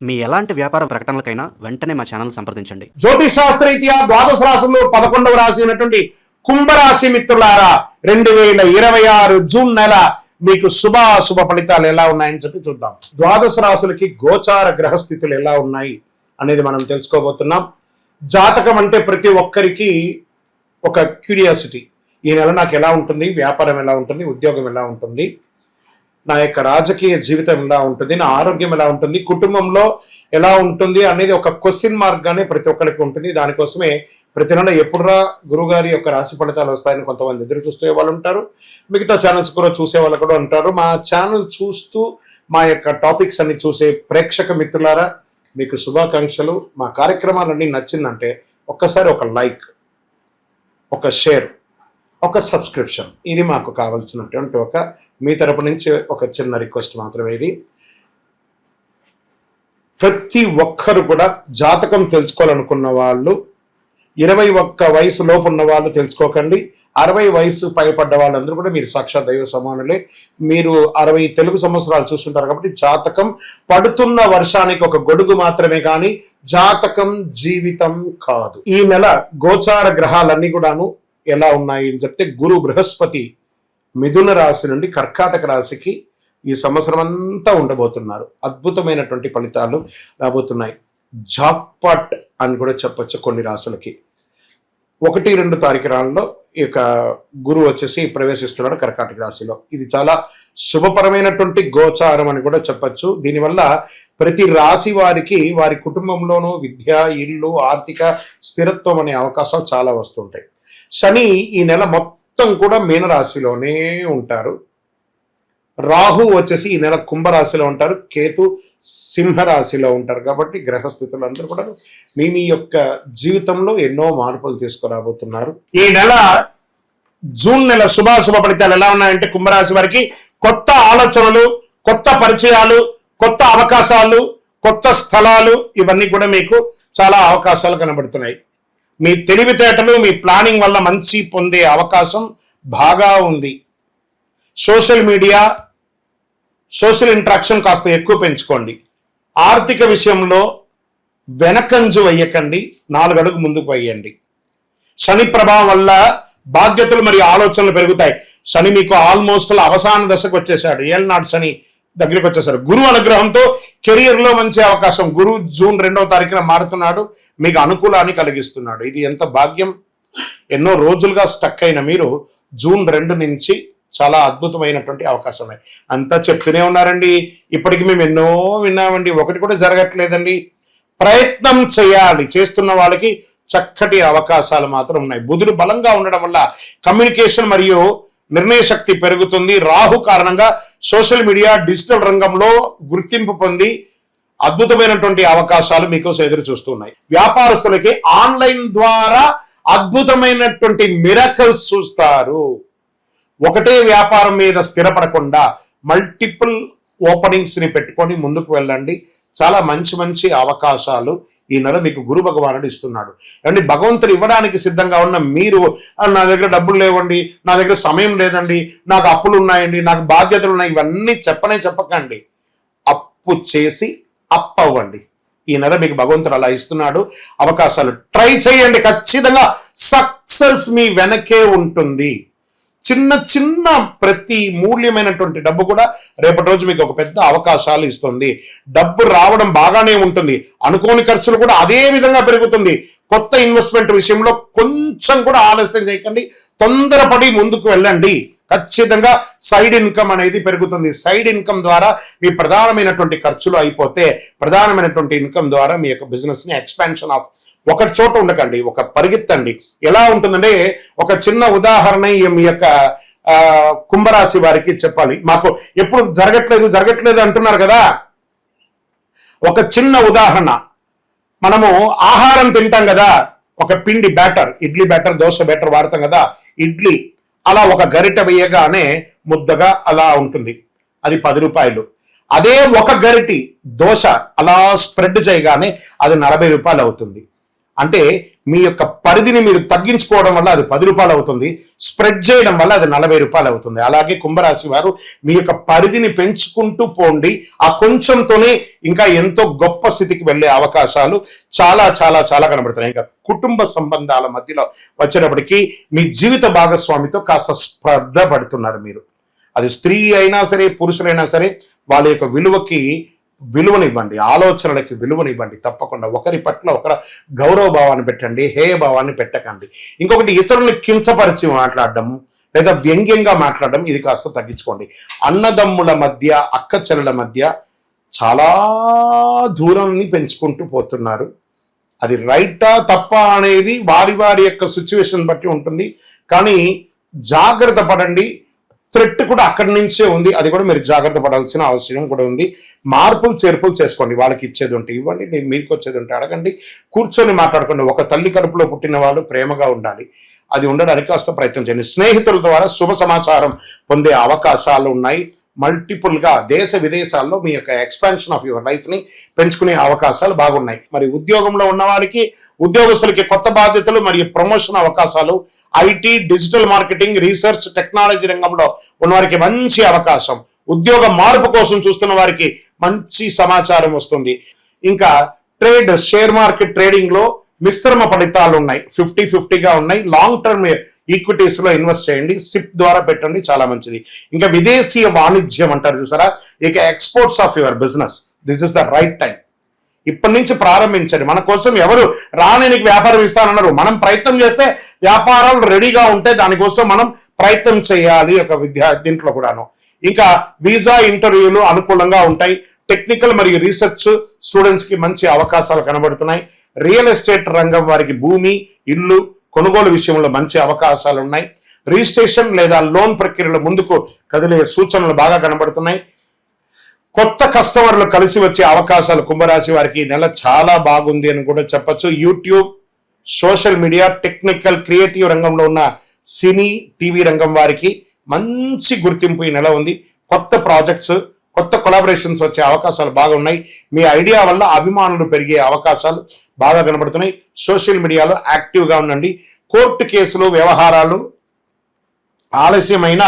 మీ ఎలాంటి వ్యాపార ప్రకటనలకైనా వెంటనే మా ఛానల్ సంప్రదించండి. జ్యోతిష్ శాస్త్రరీత్యా ద్వాదశ రాశుల్లో 11వ రాశి అయినటువంటి కుంభరాశి మిత్రులారా, 2026 జూన్ నెల మీకు శుభ ఫలితాలు ఎలా ఉన్నాయని చెప్పి చూద్దాం. ద్వాదశ రాశులకి గోచార గ్రహస్థితులు ఎలా ఉన్నాయి అనేది మనం తెలుసుకోబోతున్నాం. జాతకం అంటే ప్రతి ఒక్కరికి ఒక క్యూరియాసిటీ. ఈ నెల నాకు ఎలా ఉంటుంది, వ్యాపారం ఎలా ఉంటుంది, ఉద్యోగం ఎలా ఉంటుంది, నా యొక్క రాజకీయ జీవితం ఎలా ఉంటుంది, నా ఆరోగ్యం ఎలా ఉంటుంది, కుటుంబంలో ఎలా ఉంటుంది అనేది ఒక క్వశ్చన్ మార్క్ గానే ప్రతి ఒక్కరికి ఉంటుంది. దానికోసమే ప్రతి నెల ఎప్పుడురా గురుగారి యొక్క రాశి ఫలితాలు వస్తాయని కొంతమంది ఎదురు చూసే వాళ్ళు ఉంటారు. మిగతా ఛానల్స్ కూడా చూసే వాళ్ళు కూడా ఉంటారు. మా ఛానల్ చూస్తూ మా యొక్క టాపిక్స్ అన్ని చూసే ప్రేక్షక మిత్రులారా, మీకు శుభాకాంక్షలు. మా కార్యక్రమాలన్నీ నచ్చిందంటే ఒక్కసారి ఒక లైక్, ఒక షేర్, ఒక సబ్స్క్రిప్షన్, ఇది మాకు కావాల్సినటువంటి ఒక మీ తరపు నుంచి ఒక చిన్న రిక్వెస్ట్ మాత్రమే. ఇది ప్రతి ఒక్కరు కూడా జాతకం తెలుసుకోవాలనుకున్న వాళ్ళు 21 వయసు లోపు ఉన్న వాళ్ళు తెలుసుకోకండి. 60 వయసు పైపడ్డ వాళ్ళందరూ కూడా మీరు సాక్షాత్ దైవ సమానులే. మీరు 60 తెలుగు సంవత్సరాలు చూస్తుంటారు కాబట్టి జాతకం పడుతున్న వర్షానికి ఒక గొడుగు మాత్రమే, కానీ జాతకం జీవితం కాదు. ఈ నెల గోచార గ్రహాలన్నీ కూడాను ఎలా ఉన్నాయి అని చెప్తే, గురు బృహస్పతి మిథున రాశి నుండి కర్కాటక రాశికి ఈ సంవత్సరం అంతా ఉండబోతున్నారు. అద్భుతమైనటువంటి ఫలితాలు రాబోతున్నాయి. జాక్పాట్ అని కూడా చెప్పొచ్చు కొన్ని రాశులకి. 1-2 తారీఖులలో ఈ యొక్క గురువు వచ్చేసి ప్రవేశిస్తున్నాడు కర్కాటక రాశిలో. ఇది చాలా శుభపరమైనటువంటి గోచారం అని కూడా చెప్పచ్చు. దీనివల్ల ప్రతి రాశి వారికి వారి కుటుంబంలోనూ విద్య, ఇల్లు, ఆర్థిక స్థిరత్వం అనే అవకాశాలు చాలా వస్తుంటాయి. శని ఈ నెల మొత్తం కూడా మీనరాశిలోనే ఉంటారు. రాహు వచ్చేసి ఈ నెల కుంభరాశిలో ఉంటారు. కేతు సింహరాశిలో ఉంటారు. కాబట్టి గ్రహస్థితులు అందరూ కూడా మీ యొక్క జీవితంలో ఎన్నో మార్పులు తీసుకురాబోతున్నారు. ఈ నెల జూన్ నెల శుభ ఫలితాలు ఎలా ఉన్నాయంటే, కుంభరాశి వారికి కొత్త ఆలోచనలు, కొత్త పరిచయాలు, కొత్త అవకాశాలు, కొత్త స్థలాలు, ఇవన్నీ కూడా మీకు చాలా అవకాశాలు కనబడుతున్నాయి. మీ తెలివితేటలు, మీ ప్లానింగ్ వల్ల మంచి పొందే అవకాశం బాగా ఉంది. సోషల్ మీడియా, సోషల్ ఇంటరాక్షన్ కాస్త ఎక్కువ పెంచుకోండి. ఆర్థిక విషయంలో వెనకంజు వేయకండి, 4 అడుగు ముందుకు వేయండి. శని ప్రభావం వల్ల బాధ్యతలు మరియు ఆలోచనలు పెరుగుతాయి. శని మీకు ఆల్మోస్ట్ అవసాన దశకు వచ్చేసాడు. ఏళ్ళనాడు శని దగ్గరికి వచ్చేసారు. గురువు అనుగ్రహంతో కెరియర్ లో మంచి అవకాశం. గురువు జూన్ 2వ తారీఖున మారుతున్నాడు, మీకు అనుకూలాన్ని కలిగిస్తున్నాడు. ఇది ఎంత భాగ్యం. ఎన్నో రోజులుగా స్టక్ అయిన మీరు జూన్ 2 నుంచి చాలా అద్భుతమైనటువంటి అవకాశం ఉన్నాయి. అంతా చెప్తూనే ఉన్నారండి. ఇప్పటికి మేము ఎన్నో విన్నామండి, ఒకటి కూడా జరగట్లేదండి. ప్రయత్నం చేయాలి. చేస్తున్న వాళ్ళకి చక్కటి అవకాశాలు మాత్రం ఉన్నాయి. బుధుడు బలంగా ఉండడం వల్ల కమ్యూనికేషన్ మరియు నిర్ణయ శక్తి పెరుగుతుంది. రాహు కారణంగా సోషల్ మీడియా, డిజిటల్ రంగంలో గుర్తింపు పొంది అద్భుతమైనటువంటి అవకాశాలు మీకోసం ఎదురు చూస్తున్నాయి. వ్యాపారస్తులకి ఆన్లైన్ ద్వారా అద్భుతమైనటువంటి మిరకల్స్ చూస్తారు. ఒకటే వ్యాపారం మీద స్థిరపడకుండా మల్టిపుల్ ఓపెనింగ్స్ ని పెట్టుకొని ముందుకు వెళ్ళండి. చాలా మంచి అవకాశాలు ఈ నెల మీకు గురు భగవానుడు ఇస్తున్నాడు. అండి, భగవంతుడు ఇవ్వడానికి సిద్ధంగా ఉన్న మీరు, నా దగ్గర డబ్బులు లేవండి, నా దగ్గర సమయం లేదండి, నాకు అప్పులు ఉన్నాయండి, నాకు బాధ్యతలు ఉన్నాయి, ఇవన్నీ చెప్పకండి. అప్పు చేసి అవ్వండి. ఈ నెల మీకు భగవంతుడు అలా ఇస్తున్నాడు అవకాశాలు. ట్రై చేయండి, ఖచ్చితంగా సక్సెస్ మీ వెనకే ఉంటుంది. చిన్న ప్రతి మూల్యమైనటువంటి డబ్బు కూడా రేపటి రోజు మీకు ఒక పెద్ద అవకాశాలు ఇస్తుంది. డబ్బు రావడం బాగానే ఉంటుంది, అనుకోని ఖర్చులు కూడా అదే విధంగా పెరుగుతుంది. కొత్త ఇన్వెస్ట్మెంట్ విషయంలో కొంచెం కూడా ఆలస్యం చేయకండి, తొందరపడి ముందుకు వెళ్ళండి. ఖచ్చితంగా సైడ్ ఇన్కమ్ అనేది పెరుగుతుంది. సైడ్ ఇన్కమ్ ద్వారా మీ ప్రధానమైనటువంటి ఖర్చులు అయిపోతే ప్రధానమైనటువంటి ఇన్కమ్ ద్వారా మీ యొక్క బిజినెస్ ని ఎక్స్పాన్షన్ ఆఫ్ ఒక చోట ఉండకండి, ఒక పరిగెత్తండి. ఎలా ఉంటుందంటే, ఒక చిన్న ఉదాహరణ మీ యొక్క కుంభరాశి వారికి చెప్పాలి. మాకు ఎప్పుడు జరగట్లేదు అంటున్నారు కదా. ఒక చిన్న ఉదాహరణ, మనము ఆహారం తింటాం కదా, ఒక పిండి batter, idli batter, dosa batter వాడతాం కదా. ఇడ్లీ అలా ఒక గరిట వేయగానే ముద్దగా అలా ఉంటుంది, అది 10 రూపాయలు. అదే ఒక గరిటి దోశ అలా స్ప్రెడ్ చేయగానే అది 40 రూపాయలు అవుతుంది. అంటే మీ యొక్క పరిధిని మీరు తగ్గించుకోవడం వల్ల అది 10 రూపాయలు అవుతుంది, స్ప్రెడ్ చేయడం వల్ల అది 40 రూపాయలు అవుతుంది. అలాగే కుంభరాశి వారు మీ యొక్క పరిధిని పెంచుకుంటూ పోండి. ఆ కొంచెంతోనే ఇంకా ఎంతో గొప్ప స్థితికి వెళ్ళే అవకాశాలు చాలా చాలా చాలా కనబడుతున్నాయి. ఇంకా కుటుంబ సంబంధాల మధ్యలో వచ్చేటప్పటికి మీ జీవిత భాగస్వామితో కాస్త స్పర్ధ పడుతున్నారు మీరు. అది స్త్రీ అయినా సరే పురుషులైనా సరే వాళ్ళ యొక్క విలువనివ్వండి, ఆలోచనలకి విలువనివ్వండి. తప్పకుండా ఒకరి పట్ల ఒకరు గౌరవ భావాన్ని పెట్టండి, హేయ భావాన్ని పెట్టకండి. ఇంకొకటి, ఇతరులను కించపరిచి మాట్లాడడం లేదా వ్యంగ్యంగా మాట్లాడడం ఇది కాస్త తగ్గించుకోండి. అన్నదమ్ముల మధ్య, అక్క చెల్లెల మధ్య చాలా దూరాన్ని పెంచుకుంటూ పోతున్నారు. అది రైటా తప్ప అనేది వారి వారి యొక్క సిచ్యువేషన్ బట్టి ఉంటుంది. కానీ జాగ్రత్త పడండి. థ్రెట్ కూడా అక్కడి నుంచే ఉంది, అది కూడా మీరు జాగ్రత్త పడాల్సిన అవసరం కూడా ఉంది. మార్పులు చేర్పులు చేసుకోండి. వాళ్ళకి ఇచ్చేది ఉంటే ఇవ్వండి, మీకు వచ్చేది ఉంటే అడగండి, కూర్చొని మాట్లాడుకోండి. ఒక తల్లి కడుపులో పుట్టిన వాళ్ళు ప్రేమగా ఉండాలి, అది ఉండడానికి కాస్త ప్రయత్నం చేయండి. స్నేహితుల ద్వారా శుభ సమాచారం పొందే అవకాశాలు ఉన్నాయి. మల్టిపుల్గా దేశ విదేశాల్లో మీ యొక్క ఎక్స్పాన్షన్ ఆఫ్ యువర్ లైఫ్ని పెంచుకునే అవకాశాలు బాగున్నాయి. మరి ఉద్యోగంలో ఉన్న వారికి, ఉద్యోగస్తులకి కొత్త బాధ్యతలు మరియు ప్రమోషన్ అవకాశాలు, IT, digital marketing, research, technology రంగంలో ఉన్నవారికి మంచి అవకాశం. ఉద్యోగ మార్పు కోసం చూస్తున్న వారికి మంచి సమాచారం వస్తుంది. ఇంకా ట్రేడ్, షేర్ మార్కెట్ ట్రేడింగ్ లో మిశ్రమ ఫలితాలు ఉన్నాయి, 50-50గా ఉన్నాయి. లాంగ్ టర్మ్ ఈక్విటీస్ లో ఇన్వెస్ట్ చేయండి, సిప్ ద్వారా పెట్టండి, చాలా మంచిది. ఇంకా విదేశీయ వాణిజ్యం అంటారు చూసారా, ఇక exports of your business, this is the right time. ఇప్పటి నుంచి ప్రారంభించండి. మన కోసం ఎవరు రానికి వ్యాపారం ఇస్తానన్నారు, మనం ప్రయత్నం చేస్తే వ్యాపారాలు రెడీగా ఉంటే దానికోసం మనం ప్రయత్నం చేయాలి. ఒక దీంట్లో కూడాను ఇంకా వీసా ఇంటర్వ్యూలు అనుకూలంగా ఉంటాయి. టెక్నికల్ మరియు రీసెర్చ్ స్టూడెంట్స్ కి మంచి అవకాశాలు కనబడుతున్నాయి. రియల్ ఎస్టేట్ రంగం వారికి భూమి, ఇల్లు కొనుగోలు విషయంలో మంచి అవకాశాలు ఉన్నాయి. రిజిస్ట్రేషన్ లేదా లోన్ ప్రక్రియలో ముందుకు కదిలే సూచనలు బాగా కనబడుతున్నాయి. కొత్త కస్టమర్లు కలిసి వచ్చే అవకాశాలు కుంభరాశి వారికి నెల చాలా బాగుంది అని కూడా చెప్పొచ్చు. YouTube, social media, technical, creative రంగంలో ఉన్న సినీ, టీవీ రంగం వారికి మంచి గుర్తింపు ఈ నెల ఉంది. కొత్త ప్రాజెక్ట్స్, కొత్త కొలాబరేషన్స్ వచ్చే అవకాశాలు బాగున్నాయి. మీ ఐడియా వల్ల అభిమానులు పెరిగే అవకాశాలు బాగా కనబడుతున్నాయి. సోషల్ మీడియాలో యాక్టివ్గా ఉండండి. కోర్టు కేసులు, వ్యవహారాలు ఆలస్యమైన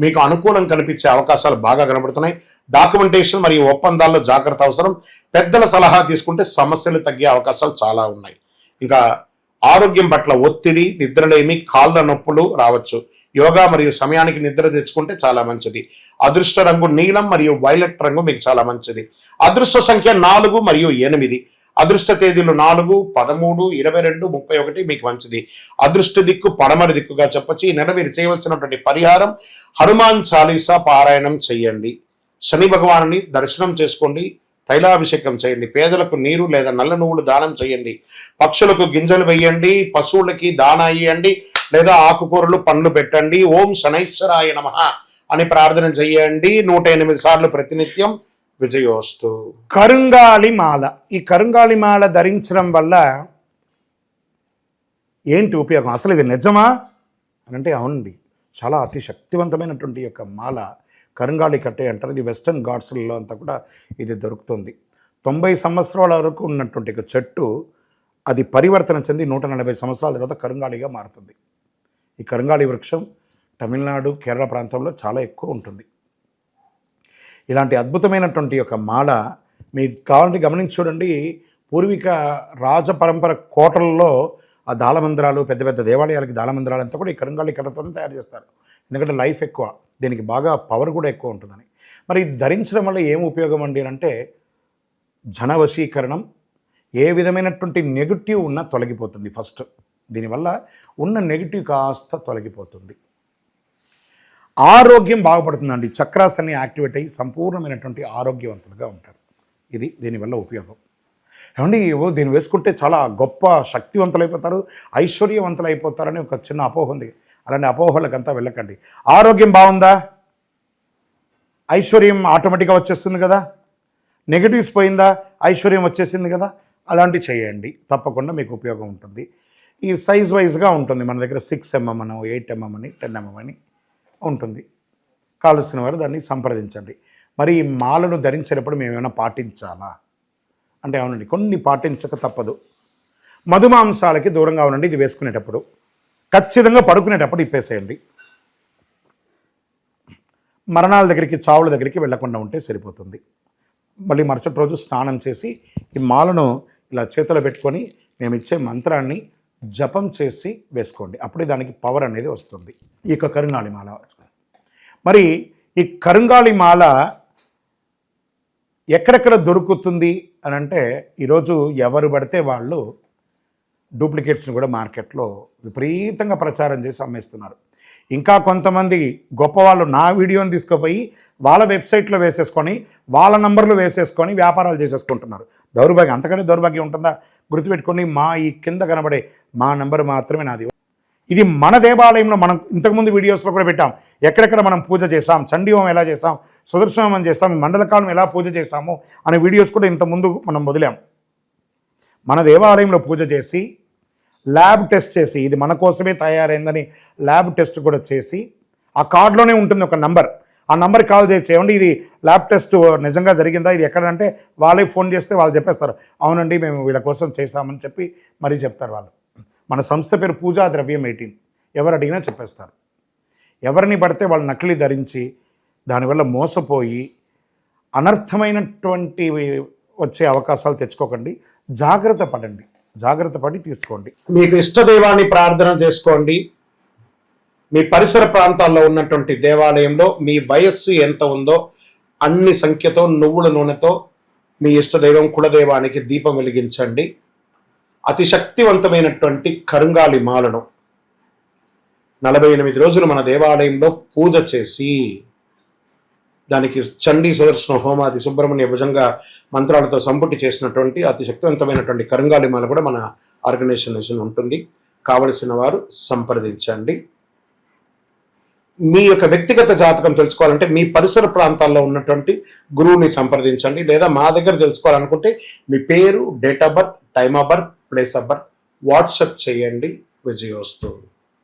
మీకు అనుకూలం కనిపించే అవకాశాలు బాగా కనబడుతున్నాయి. డాక్యుమెంటేషన్ మరియు ఒప్పందాల్లో జాగ్రత్త అవసరం. పెద్దల సలహా తీసుకుంటే సమస్యలు తగ్గే అవకాశాలు చాలా ఉన్నాయి. ఇంకా ఆరోగ్యం పట్ల ఒత్తిడి, నిద్రలేమి, కాళ్ళ నొప్పులు రావచ్చు. యోగా మరియు సమయానికి నిద్ర తెచ్చుకుంటే చాలా మంచిది. అదృష్ట రంగు నీలం మరియు వైలెట్ రంగు మీకు చాలా మంచిది. అదృష్ట సంఖ్య 4 మరియు 8. అదృష్ట తేదీలు 4, 13, 22, 31 మీకు మంచిది. అదృష్ట దిక్కు పడమరి దిక్కుగా చెప్పొచ్చు. ఈ నెల మీరు చేయవలసినటువంటి పరిహారం హనుమాన్ చాలీసా పారాయణం చెయ్యండి. శని భగవానుని దర్శనం చేసుకోండి, తైలాభిషేకం చేయండి. పేదలకు నీరు లేదా నల్ల నువ్వులు దానం చేయండి. పక్షులకు గింజలు వేయండి, పశువులకి దానా ఇయ్యండి, లేదా ఆకుకూరలు, పండ్లు పెట్టండి. ఓం శనైశ్వరాయ నమః అని ప్రార్థన చేయండి 108 సార్లు ప్రతినిత్యం. విజయోస్తు. కరుంగాలి మాల. ఈ కరుంగాలి మాల ధరించడం వల్ల ఏంటి ఉపయోగం? అసలు ఇది నిజమా అని అంటే అవునండి, చాలా అతి శక్తివంతమైనటువంటి యొక్క మాల కరుంగాళి కట్టే అంటారు. ఇది వెస్టర్న్ ఘాట్స్లలో అంతా కూడా ఇది దొరుకుతుంది. 90 సంవత్సరాల వరకు ఉన్నటువంటి ఒక చెట్టు అది పరివర్తన చెంది 140 సంవత్సరాల తర్వాత కరుంగాళిగా మారుతుంది. ఈ కరుంగాళి వృక్షం తమిళనాడు, కేరళ ప్రాంతంలో చాలా ఎక్కువ ఉంటుంది. ఇలాంటి అద్భుతమైనటువంటి యొక్క మాల మీకు కావాలంటే గమనించి చూడండి. పూర్వీక రాజ పరంపర కోటలలో ఆ దాళమందిరాలు, పెద్ద పెద్ద దేవాలయాలకి దాళమందిరాలు అంతా కూడా ఈ కరుంగాళి కర్రతో తయారు చేస్తారు. ఎందుకంటే లైఫ్ ఎక్కువ, దీనికి బాగా పవర్ కూడా ఎక్కువ ఉంటుందని. మరి ధరించడం వల్ల ఏం ఉపయోగం అండి అంటే జనవశీకరణం, ఏ విధమైనటువంటి నెగిటివ్ ఉన్నా తొలగిపోతుంది. ఫస్ట్ దీనివల్ల ఉన్న నెగిటివ్ కాస్త తొలగిపోతుంది. ఆరోగ్యం బాగుపడుతుందండి. చక్రాస్ అన్ని యాక్టివేట్ అయ్యి సంపూర్ణమైనటువంటి ఆరోగ్యవంతులుగా ఉంటారు. ఇది దీనివల్ల ఉపయోగం. ఏమండి దీన్ని వేసుకుంటే చాలా గొప్ప శక్తివంతులైపోతారు, ఐశ్వర్యవంతులు అయిపోతారని ఒక చిన్న అపోహ ఉంది. అలాంటి అపోహలకంతా వెళ్ళకండి. ఆరోగ్యం బాగుందా, ఐశ్వర్యం ఆటోమేటిక్గా వచ్చేస్తుంది కదా. నెగిటివ్స్ పోయిందా, ఐశ్వర్యం వచ్చేసింది కదా. అలాంటివి చేయండి, తప్పకుండా మీకు ఉపయోగం ఉంటుంది. ఈ సైజ్ వైజ్గా ఉంటుంది. మన దగ్గర 6 mm అని, 8 mm అని, 10 mm అని ఉంటుంది. కావలసిన వారు దాన్ని సంప్రదించండి. మరి ఈ మాలను ధరించేటప్పుడు మేము ఏమైనా పాటించాలా అంటే అవునండి, కొన్ని పాటించక తప్పదు. మధుమాంసాలకి దూరంగా ఉండండి. ఇది వేసుకునేటప్పుడు ఖచ్చితంగా పడుకునేటప్పుడు ఇప్పేసేయండి. మరణాల దగ్గరికి, చావుల దగ్గరికి వెళ్లకుండా ఉంటే సరిపోతుంది. మళ్ళీ మరుసటి రోజు స్నానం చేసి ఈ మాలను ఇలా చేతిలో పెట్టుకొని మేము ఇచ్చే మంత్రాన్ని జపం చేసి వేసుకోండి. అప్పుడే దానికి పవర్ అనేది వస్తుంది. ఈ యొక్క కరుంగాళి మాల. మరి ఈ కరుంగాళి మాల ఎక్కడెక్కడ దొరుకుతుంది అని అంటే, ఈరోజు ఎవరు పడితే వాళ్ళు డూప్లికేట్స్ని కూడా మార్కెట్లో విపరీతంగా ప్రచారం చేసి అమ్మేస్తున్నారు. ఇంకా కొంతమంది గొప్పవాళ్ళు నా వీడియోని తీసుకుపోయి వాళ్ళ వెబ్సైట్లో వేసేసుకొని వాళ్ళ నంబర్లు వేసేసుకొని వ్యాపారాలు చేసేసుకుంటున్నారు. దౌర్భాగ్యం, అంతకంటే దౌర్భాగ్యం ఉంటుందా? గుర్తుపెట్టుకొని మా ఈ కింద కనబడే మా నంబర్ మాత్రమే నాది. ఇది మన దేవాలయంలో మనం ఇంతకుముందు వీడియోస్లో కూడా పెట్టాం. ఎక్కడెక్కడ మనం పూజ చేసాం, చండీ హోమం ఎలా చేసాం, సుదర్శన హోమం చేసాం, మండలకాలం ఎలా పూజ చేసాము అనే వీడియోస్ కూడా ఇంతకుముందు మనం వదిలాం. మన దేవాలయంలో పూజ చేసి ల్యాబ్ టెస్ట్ చేసి ఇది మన కోసమే తయారైందని ల్యాబ్ టెస్ట్ కూడా చేసి ఆ కార్డులోనే ఉంటుంది ఒక నంబర్. ఆ నంబర్కి కాల్ చేయండి, ఇది ల్యాబ్ టెస్ట్ నిజంగా జరిగిందా, ఇది ఎక్కడంటే వాళ్ళే ఫోన్ చేస్తే వాళ్ళు చెప్పేస్తారు, అవునండి మేము వీళ్ళ కోసం చేశామని చెప్పి మరీ చెప్తారు వాళ్ళు. మన సంస్థ పేరు పూజా ద్రవ్యం 18. ఎవరు అడిగినా చెప్పేస్తారు. ఎవరిని పడితే వాళ్ళు నకిలీ ధరించి దానివల్ల మోసపోయి అనర్థమైనటువంటి వచ్చే అవకాశాలు తెచ్చుకోకండి. జాగ్రత్త పడండి, జాగ్రత్త పడి తీసుకోండి. మీకు ఇష్టదైవాన్ని ప్రార్థన చేసుకోండి. మీ పరిసర ప్రాంతాల్లో ఉన్నటువంటి దేవాలయంలో మీ వయస్సు ఎంత ఉందో అన్ని సంఖ్యతో నువ్వుల నూనెతో మీ ఇష్టదైవం కులదైవానికి దీపం వెలిగించండి. అతి శక్తివంతమైనటువంటి కరుంగాళి మాలను 48 రోజులు మన దేవాలయంలో పూజ చేసి దానికి చండీ, సుదర్శన హోమాది, సుబ్రహ్మణ్య భుజంగా మంత్రాలతో సంపుటి చేసినటువంటి అతి శక్తివంతమైనటువంటి కరుంగాళి మాల కూడా మన ఆర్గనైజేషన్ ఉంటుంది. కావలసిన వారు సంప్రదించండి. మీ యొక్క వ్యక్తిగత జాతకం తెలుసుకోవాలంటే మీ పరిసర ప్రాంతాల్లో ఉన్నటువంటి గురువుని సంప్రదించండి. లేదా మా దగ్గర తెలుసుకోవాలనుకుంటే మీ పేరు, date of birth, time of birth, place of birth WhatsApp చేయండి. విజయోస్తు.